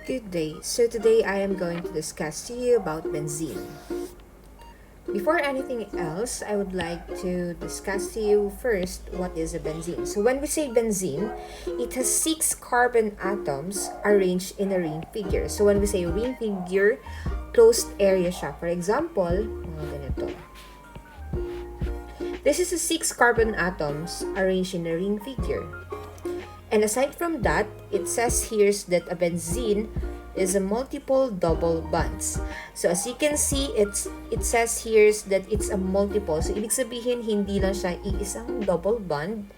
Good day. So today I am going to discuss to you about benzene. Before anything else, I would like to discuss to you first what is a benzene. So when we say benzene, it has 6 carbon atoms arranged in a ring figure. So when we say ring figure, closed area siya. For example, mga ganito. This is a 6 carbon atoms arranged in a ring figure. And aside from that, it says here that a benzene is a multiple double bonds. So as you can see, it says here that it's a multiple. So ibig sabihin, hindi lang siya iisang double bond,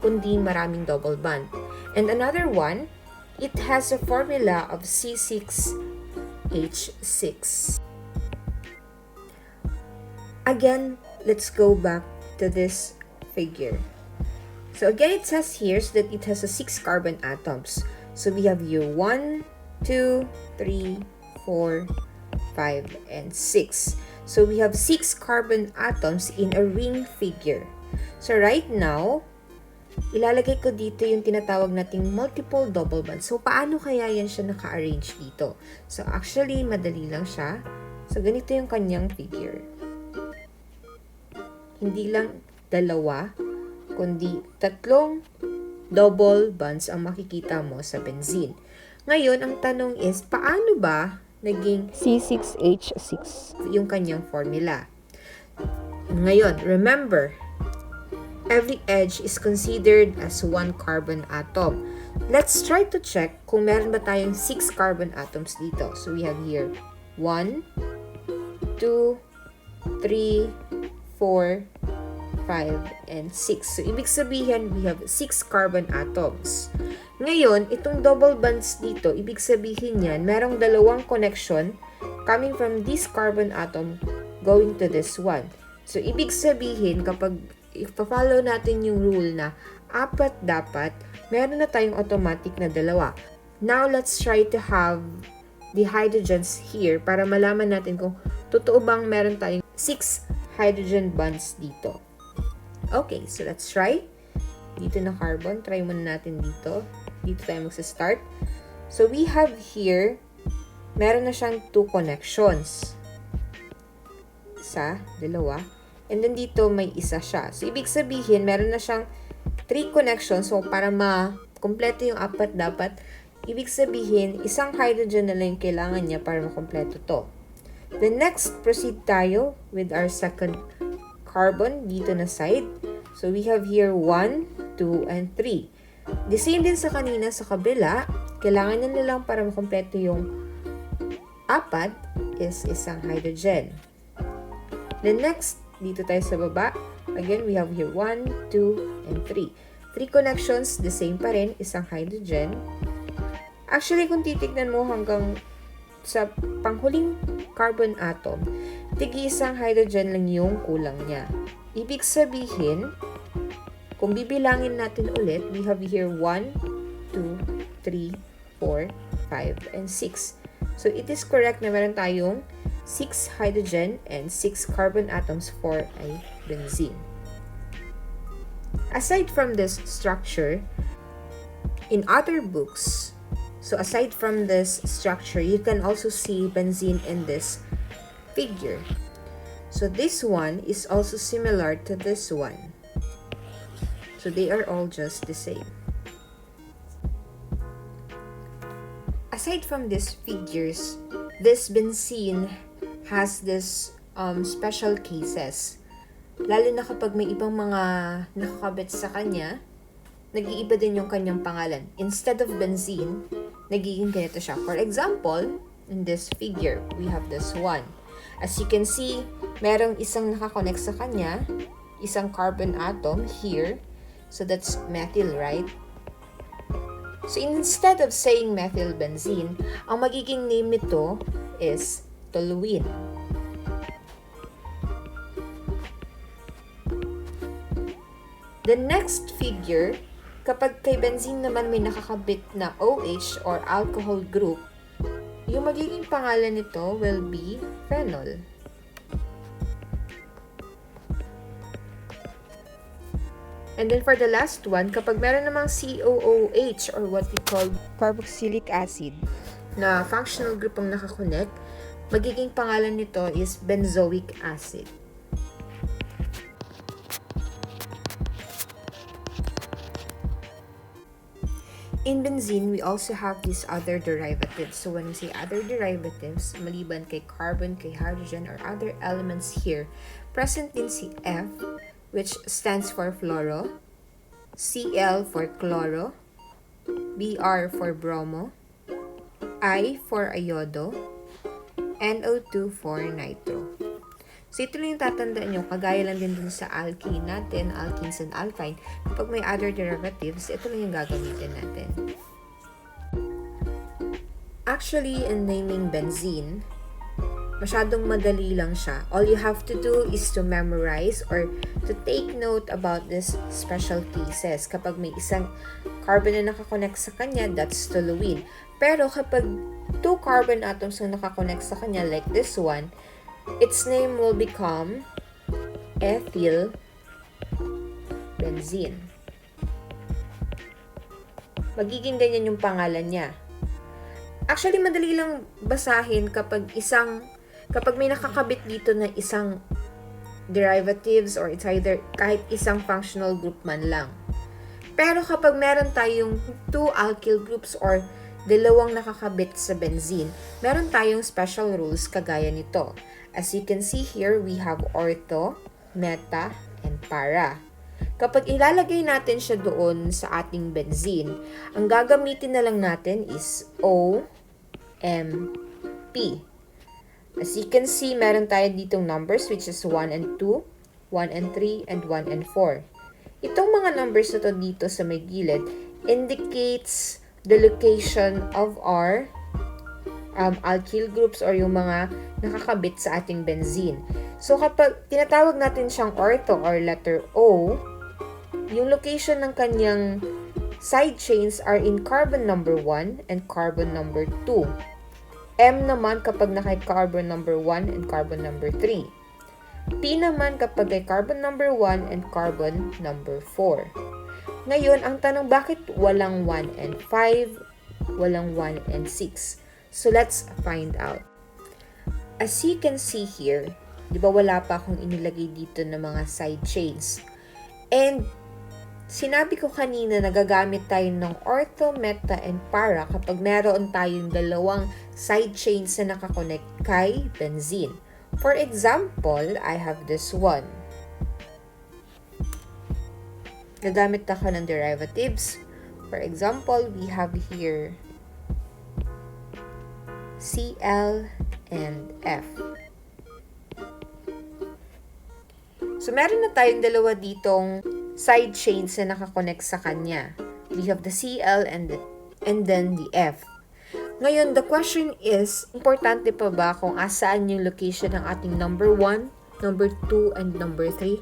kundi maraming double bond. And another one, it has a formula of C6H6. Again, let's go back to this figure. So again, it says here that it has a 6 carbon atoms. So we have here 1, 2, 3, 4, 5, and 6. So we have 6 carbon atoms in a ring figure. So right now, ilalagay ko dito yung tinatawag nating multiple double bond. So paano kaya yan siya naka-arrange dito? So actually, madali lang siya. So ganito yung kanyang figure. Hindi lang dalawa, kundi 3 double bonds ang makikita mo sa benzene. Ngayon, ang tanong is, paano ba naging C6H6 yung kanyang formula? Ngayon, remember, every edge is considered as 1 carbon atom. Let's try to check kung meron ba tayong 6 carbon atoms dito. So we have here 1, 2, 3, 4, 5, and 6. So, ibig sabihin, we have 6 carbon atoms. Ngayon, itong double bonds dito, ibig sabihin yan, merong dalawang connection coming from this carbon atom going to this one. So, ibig sabihin, kapag ipa-follow natin yung rule na 4 dapat, meron na tayong automatic na 2. Now, let's try to have the hydrogens here para malaman natin kung totoo bang meron tayong 6 hydrogen bonds dito. Okay, so let's try. Dito na carbon. Try muna natin dito. Dito tayo magsa-start. So, we have here, meron na siyang 2 connections. Isa, dalawa. And then dito, may isa siya. So, ibig sabihin, meron na siyang 3 connections. So, para ma-kompleto yung 4 dapat, ibig sabihin, isang hydrogen na lang yung kailangan niya para makompleto to. The next, proceed tayo with our second carbon dito na side. So, we have here 1, 2, and 3. The same din sa kanina sa kabila. Kailangan na lang para makompleto yung 4 is isang hydrogen. The next, dito tayo sa baba. Again, we have here 1, 2, and 3. 3 connections, the same pa rin, isang hydrogen. Actually, kung titignan mo hanggang sa panghuling carbon atom, tig-isang hydrogen lang yung kulang niya. Ibig sabihin, kung bibilangin natin ulit, we have here 1, 2, 3, 4, 5, and 6. So, it is correct na meron tayong 6 hydrogen and 6 carbon atoms for a benzene. Aside from this structure, in other books, so aside from this structure, you can also see benzene in this figure. So this one is also similar to this one. So they are all just the same. Aside from these figures, this benzene has this special cases. Lalo na kapag may ibang mga nakakabit sa kanya, nag-iiba din yung kanyang pangalan. Instead of benzene, nagiging ganito siya. For example, in this figure, we have this one. As you can see, merong isang nakakonect sa kanya, isang carbon atom here. So that's methyl, right? So instead of saying methyl benzene, ang magiging name nito is toluene. The next figure, kapag kay benzene naman may nakakabit na OH or alcohol group, yung magiging pangalan nito will be phenol. And then for the last one, kapag meron namang COOH or what we call carboxylic acid, na functional group ang nakakonect, magiging pangalan nito is benzoic acid. In benzene, we also have these other derivatives. So when we say other derivatives, maliban kay carbon, kay hydrogen, or other elements here, present din si F, which stands for fluoro, Cl for chloro, Br for bromo, I for iodo, NO2 for nitro. So, ito lang yung tatandaan nyo, kagaya lang din dun sa alkene natin, alkenes and alkyne. Kapag may other derivatives, ito lang yung gagamitin natin. Actually, in naming benzene, masyadong madali lang siya. All you have to do is to memorize or to take note about this special cases. Kapag may isang carbon na nakakonect sa kanya, that's toluene. Pero kapag two carbon atoms na nakakonect sa kanya, like this one, its name will become ethyl benzene. Magiging ganyan yung pangalan niya. Actually, madali lang basahin kapag may nakakabit dito na isang derivatives or it's either kahit isang functional group man lang. Pero kapag meron tayong two alkyl groups or dalawang nakakabit sa benzene, meron tayong special rules kagaya nito. As you can see here, we have ortho, meta, and para. Kapag ilalagay natin siya doon sa ating benzene, ang gagamitin na lang natin is O, M, P. As you can see, meron tayo ditong numbers which is 1 and 2, 1 and 3, and 1 and 4. Itong mga numbers na to dito sa may gilid indicates the location of our alkyl groups or yung mga nakakabit sa ating benzene. So, kapag tinatawag natin siyang ortho or letter O, yung location ng kanyang side chains are in carbon number 1 and carbon number 2. M naman kapag naka-carbon number 1 and carbon number 3. P naman kapag ay carbon number 1 and carbon number 4. Ngayon, ang tanong, bakit walang 1 and 5, walang 1 and 6? So, let's find out. As you can see here, di ba wala pa akong inilagay dito ng mga side chains. And, sinabi ko kanina na gagamit tayo ng ortho, meta, and para kapag meron tayong dalawang side chains na nakakonect kay benzene. For example, I have this one. Gagamit ako ng derivatives. For example, we have here Cl and F. So, meron na tayong dalawa ditong side chains na nakakonect sa kanya. We have the Cl and then the F. Ngayon, the question is, importante pa ba kung asaan yung location ng ating number 1, number 2, and number 3?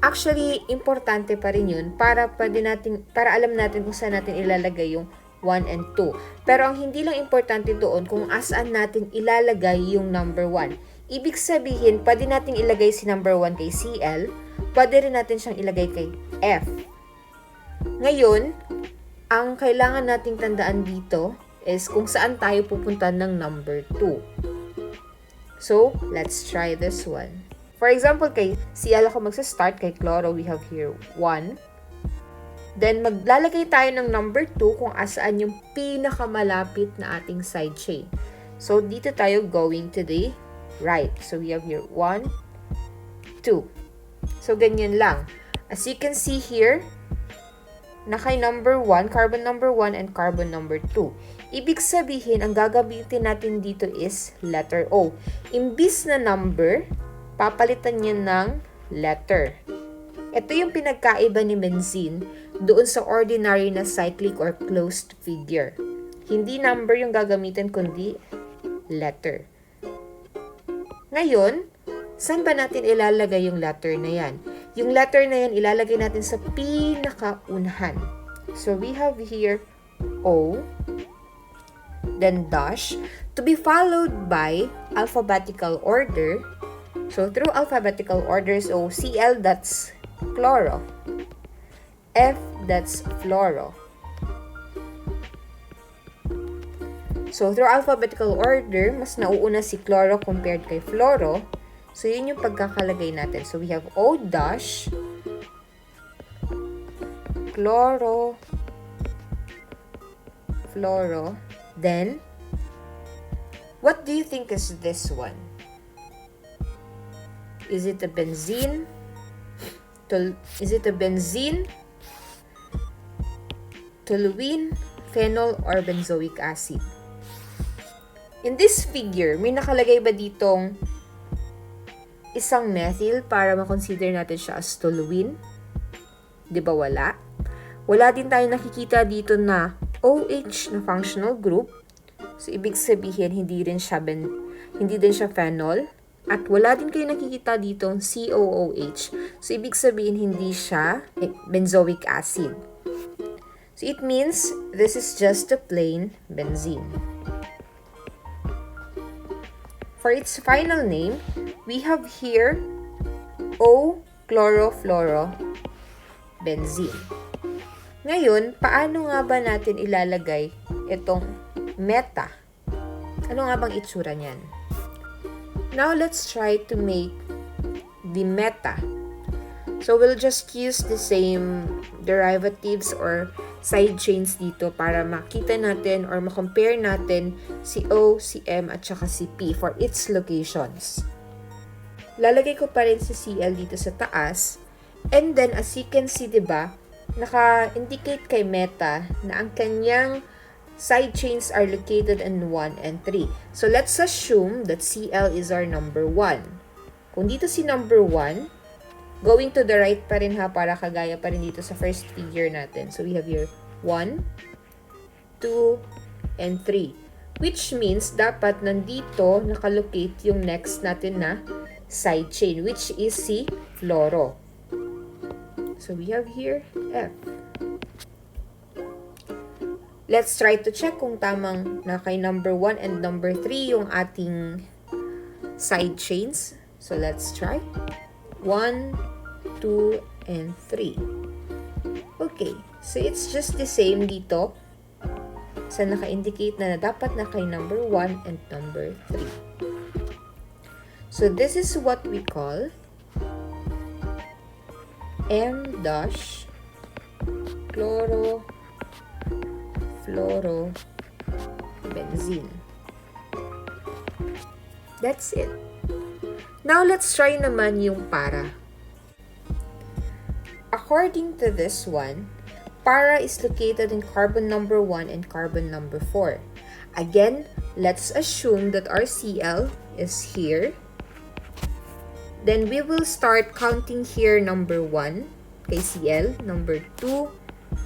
Actually, importante pa rin yun para alam natin kung saan natin ilalagay yung 1 and 2. Pero ang hindi lang importante doon kung asaan natin ilalagay yung number 1. Ibig sabihin, pwede natin ilagay si number 1 kay Cl, pwede rin natin siyang ilagay kay F. Ngayon, ang kailangan nating tandaan dito is kung saan tayo pupunta ng number 2. So, let's try this one. For example, kay Cl ako magsa-start, kay chloro we have here 1. Then, maglalagay tayo ng number 2 kung asaan yung pinakamalapit na ating side chain. So, dito tayo going to the right. So, we have here 1, 2. So, ganyan lang. As you can see here, naka number 1, carbon number 1, and carbon number 2. Ibig sabihin, ang gagamitin natin dito is letter O. Imbis na number, papalitan niya ng letter. Ito yung pinagkaiba ni benzene doon sa ordinary na cyclic or closed figure. Hindi number yung gagamitin, kundi letter. Ngayon, saan ba natin ilalagay yung letter na yan? Yung letter na yan, ilalagay natin sa pinakaunahan. So, we have here O, then dash, to be followed by alphabetical order. So, through alphabetical order, so Cl, that's chloro. F, that's fluoro. So, through alphabetical order, mas nauuna si chloro compared kay fluoro. So, yun yung pagkakalagay natin. So, we have O dash, chloro, fluoro. Then, what do you think is this one? Is it a benzene? Is it a benzene, toluene, phenol, or benzoic acid? In this figure, may nakalagay ba ditong isang methyl para makonsider natin siya as toluene? Di ba wala? Wala din tayo nakikita dito na OH na functional group. So, ibig sabihin, hindi din siya phenol. At wala din kayo nakikita ditong COOH. So, ibig sabihin, hindi siya benzoic acid. So, it means this is just a plain benzene. For its final name, we have here O-chlorofluorobenzene. Ngayon, paano nga ba natin ilalagay itong meta? Ano nga bang itsura niyan? Now, let's try to make the meta. So, we'll just use the same derivatives or side chains dito para makita natin or makompare natin si O, si M, at saka si P for its locations. Lalagay ko pa rin si Cl dito sa taas. And then, as you can see, diba, naka-indicate kay meta na ang kanyang side chains are located in 1 and 3. So, let's assume that Cl is our number 1. Kung dito si number 1, going to the right pa rin ha, para kagaya pa rin dito sa first figure natin. So, we have here 1, 2, and 3. Which means, dapat nandito nakalocate yung next natin na side chain, which is si fluoro. So, we have here F. Let's try to check kung tamang na kay number 1 and number 3 yung ating side chains. So, let's try. 1, 2, and 3. Okay. So, it's just the same dito sa naka-indicate na dapat na kay number 1 and number 3. So, this is what we call M dash chlorofluorobenzene. That's it. Now, let's try naman yung para. According to this one, para is located in carbon number 1 and carbon number 4. Again, let's assume that our Cl is here. Then, we will start counting here number 1 kay Cl, number 2,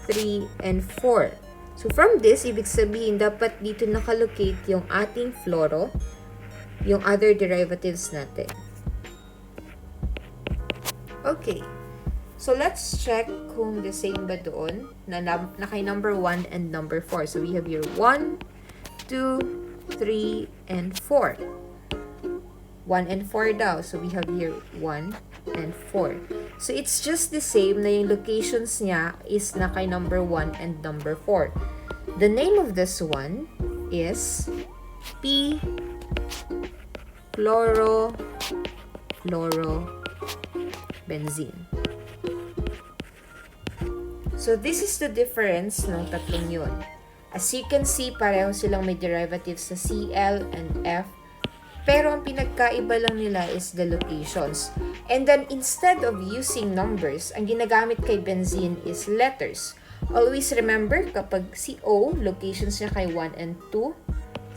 3, and 4. So, from this, ibig sabihin, dapat dito nakalocate yung ating fluoro, yung other derivatives natin. Okay. So, let's check kung the same ba doon na kay number 1 and number 4. So, we have here 1, 2, 3, and 4. 1 and 4 daw. So, we have here 1 and 4. So, it's just the same na yung locations niya is na kay number 1 and number 4. The name of this one is P chlorofluorobenzene. So, this is the difference ng tatlong yun. As you can see, pareho silang may derivatives sa Cl and F. Pero ang pinagkaiba lang nila is the locations. And then, instead of using numbers, ang ginagamit kay benzene is letters. Always remember, kapag si O, locations niya kay 1 and 2.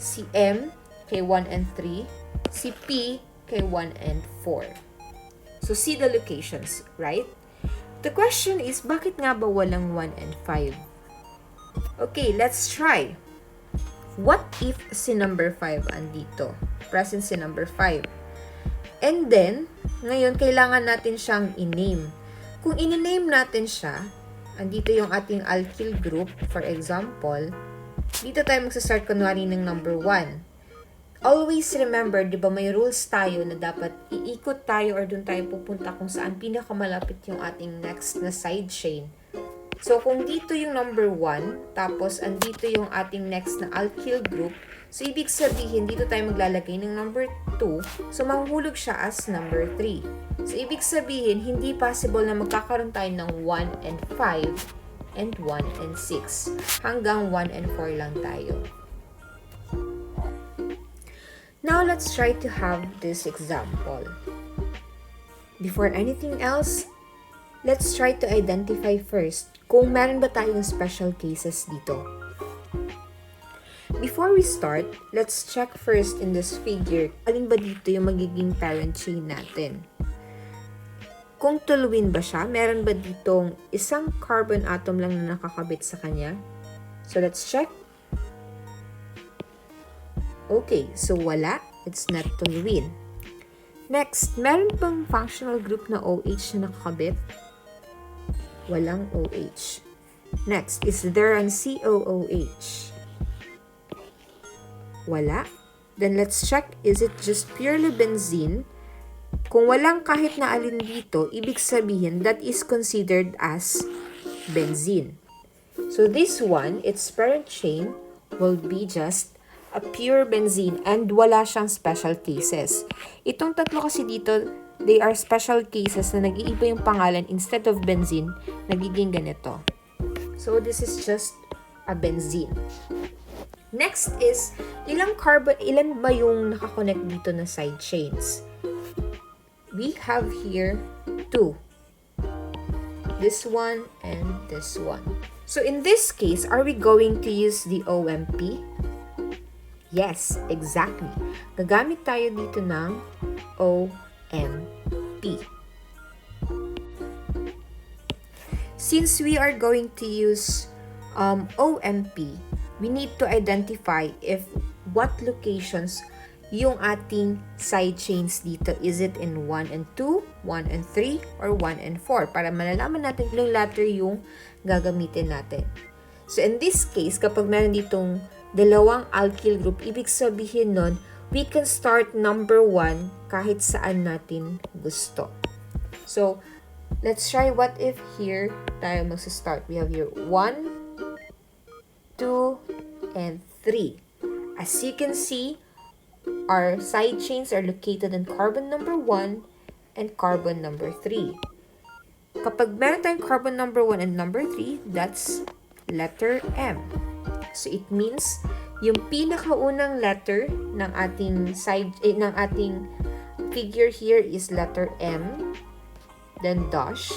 Si M, kay 1 and 3. Si P, kay 1 and 4. So, see the locations, right? The question is, bakit nga ba walang 1 and 5? Okay, let's try. What if si number 5 andito? Present si number 5. And then, ngayon, kailangan natin siyang i-name. Kung i-name natin siya, andito yung ating alkyl group, for example, dito tayo magsastart kunwari ng number 1. Always remember, di ba may rules tayo na dapat iikot tayo or dun tayo pupunta kung saan pinakamalapit yung ating next na side chain. So, kung dito yung number 1, tapos andito yung ating next na alkyl group, So, ibig sabihin, dito tayo maglalagay ng number 2. So, mahuhulog siya as number 3. So, ibig sabihin, hindi possible na magkakaroon tayo ng 1 and 5 and 1 and 6. Hanggang 1 and 4 lang tayo. Now, let's try to have this example. Before anything else, let's try to identify first kung meron ba tayong special cases dito. Before we start, let's check first in this figure, alin ba dito yung magiging parent chain natin. Kung toluene ba siya, meron ba ditong isang carbon atom lang na nakakabit sa kanya? So, let's check. Okay, so wala. It's not toluene. Next, meron bang functional group na OH na nakakabit? Walang OH. Next, is there an COOH? Wala. Then let's check, is it just purely benzene? Kung walang kahit na alin dito, ibig sabihin that is considered as benzene. So this one, its parent chain will be just a pure benzene and wala siyang special cases. Itong tatlo kasi dito, they are special cases na nag-iiba yung pangalan. Instead of benzene, nagiging ganito. So this is just a benzene. Next is, ilan ba yung nakakonect dito na side chains? We have here 2. This one and this one. So in this case, are we going to use the OMP? Yes, exactly. Gagamit tayo dito ng OMP. Since we are going to use OMP, we need to identify if what locations yung ating side chains dito. Is it in 1 and 2, 1 and 3, or 1 and 4? Para malalaman natin yung letter yung gagamitin natin. So, in this case, kapag meron ditong dalawang alkyl group, ibig sabihin nun, we can start number 1 kahit saan natin gusto. So, let's try what if here tayo magsa-start. We have here 1, 2, and 3. As you can see, our side chains are located in carbon number 1 and carbon number 3. Kapag meron tayong carbon number 1 and number 3, that's letter M. So it means yung pinakaunang letter ng ating ng ating figure here is letter M, then dash.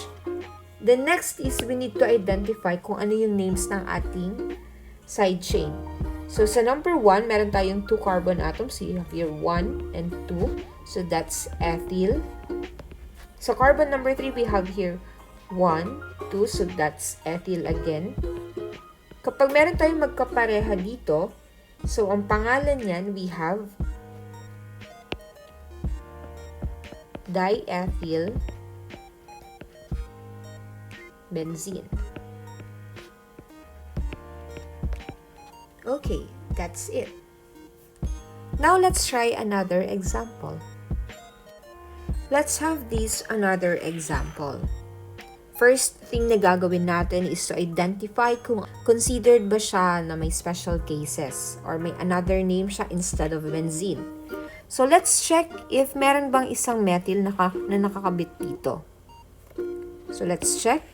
The next is we need to identify kung ano yung names ng ating side chain. So, sa number 1, meron tayong 2 carbon atoms. So, you have here 1 and 2. So, that's ethyl. So, carbon number 3, we have here 1, 2. So, that's ethyl again. Kapag meron tayong magkapareha dito, so, ang pangalan niyan, we have diethyl benzene. Okay, that's it. Now let's try another example. Let's have this another example. First thing na gagawin natin is to identify kung considered ba siya na may special cases or may another name siya instead of benzene. So let's check if meron bang isang methyl na nakakabit dito. So let's check.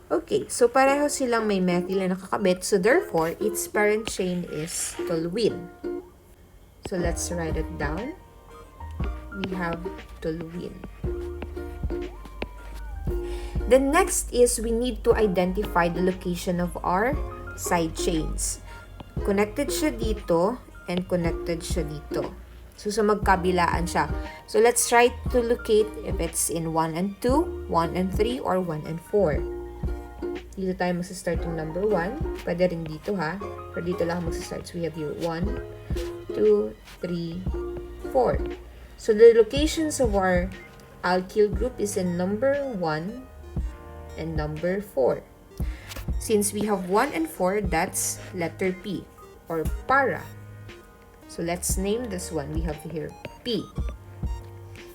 Okay, so pareho silang may methyl na nakakabit. So therefore, its parent chain is toluene. So let's write it down. We have toluene. The next is we need to identify the location of our side chains. Connected siya dito and connected siya dito. So sa magkabilaan siya. So let's try to locate if it's in 1 and 2, 1 and 3, or 1 and 4. Dito tayo magsa-start yung number 1. Pwede rin dito ha. Pero dito lang magsa-start. So we have here 1, 2, 3, 4. So the locations of our alkyl group is in number 1 and number 4. Since we have 1 and 4, that's letter P or para. So let's name this one. We have here P.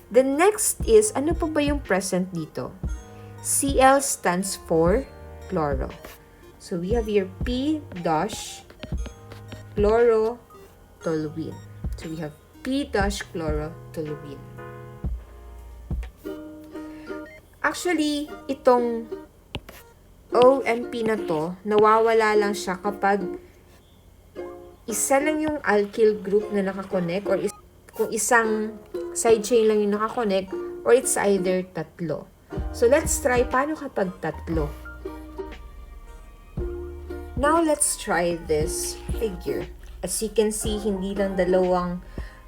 The next is, ano pa ba yung present dito? Cl stands for chloro. So we have here P dash chlorotoluene. So we have P-chlorotoluene. Actually, itong OMP na to, nawawala lang siya kapag isa lang yung alkyl group na nakakonect or kung isang side chain lang yung nakakonect or it's either tatlo. So let's try paano kapag tatlo. Now let's try this figure. As you can see, hindi lang dalawang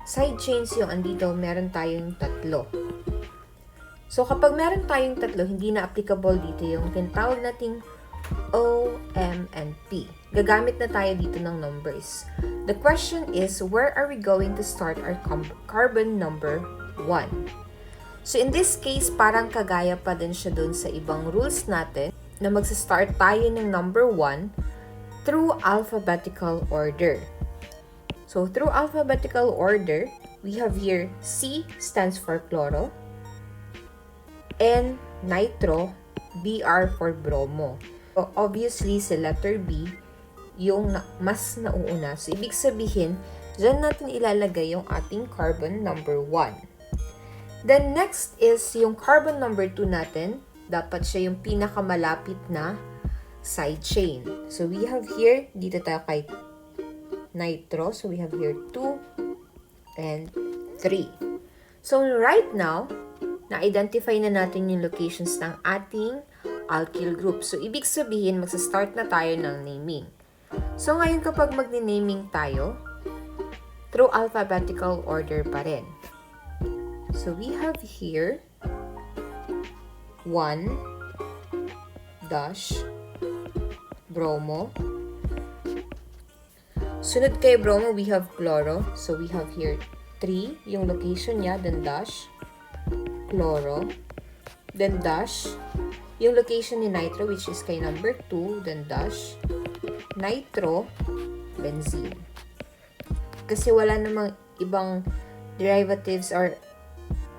side chains yung andito, meron tayong tatlo. So, kapag meron tayong tatlo, hindi na applicable dito yung tinatawag nating O, M, and P. Gagamit na tayo dito ng numbers. The question is, where are we going to start our carbon number 1? So, in this case, parang kagaya pa din siya dun sa ibang rules natin na magsa-start tayo ng number 1 through alphabetical order. So, through alphabetical order, we have here C stands for chloro, N, nitro, Br for bromo. So, obviously, sa letter B, yung mas nauuna. So, ibig sabihin, dyan natin ilalagay yung ating carbon number 1. Then, next is yung carbon number 2 natin. Dapat siya yung pinakamalapit na side chain. So, we have here, dito tayo kay nitro. So, we have here 2 and 3. So, right now, na-identify na natin yung locations ng ating alkyl group. So, ibig sabihin, magsa-start na tayo ng naming. So, ngayon kapag magni-naming tayo, through alphabetical order pa rin. So, we have here 1 dash bromo. Sunod kay bromo, we have chloro. So, we have here 3, yung location niya, then dash chloro, then dash yung location ni nitro, which is kay number 2, then dash nitro benzene. Kasi wala namang ibang derivatives or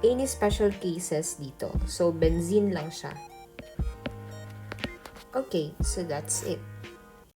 any special cases dito. So, benzene lang siya. Okay, so that's it.